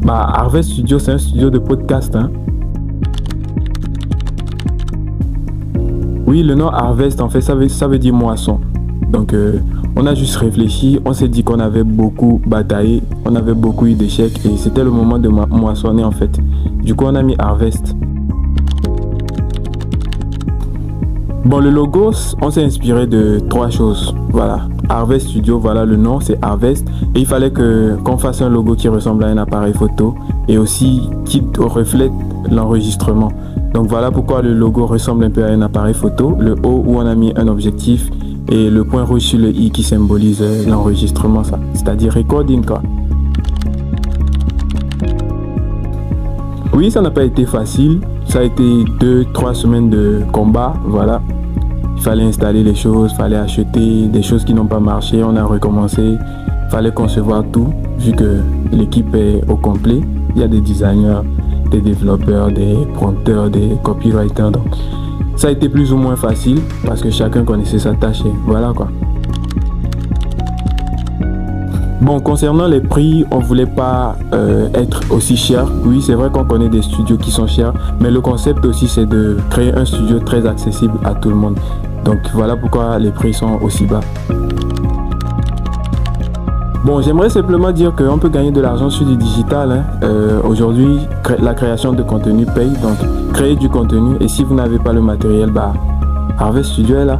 Harvest Studio, c'est un studio de podcast, hein. Oui, le nom Harvest, en fait, ça veut dire moisson. Donc, on a juste réfléchi, on s'est dit qu'on avait beaucoup bataillé, on avait beaucoup eu d'échecs et c'était le moment de moissonner, en fait. Du coup, on a mis Harvest. Bon, le logo, on s'est inspiré de 3 choses. Voilà, Harvest Studio, voilà le nom, c'est Harvest. Et il fallait qu'on fasse un logo qui ressemble à un appareil photo et aussi qui reflète l'enregistrement. Donc voilà pourquoi le logo ressemble un peu à un appareil photo. Le O où on a mis un objectif et le point rouge sur le I qui symbolise l'enregistrement, ça. C'est-à-dire recording, quoi. Oui, ça n'a pas été facile. Ça a été 2-3 semaines de combat, voilà. Il fallait installer les choses, il fallait acheter des choses qui n'ont pas marché, on a recommencé. Il fallait concevoir tout, vu que l'équipe est au complet. Il y a des designers, des développeurs, des prompteurs, des copywriters. Donc, ça a été plus ou moins facile parce que chacun connaissait sa tâche et voilà quoi. Bon, concernant les prix, on voulait pas être aussi cher. Oui, c'est vrai qu'on connaît des studios qui sont chers, mais le concept aussi c'est de créer un studio très accessible à tout le monde. Donc voilà pourquoi les prix sont aussi bas. Bon, j'aimerais simplement dire qu'on peut gagner de l'argent sur du digital, hein. Aujourd'hui, la création de contenu paye, donc créez du contenu et si vous n'avez pas le matériel, Harvest Studio est là.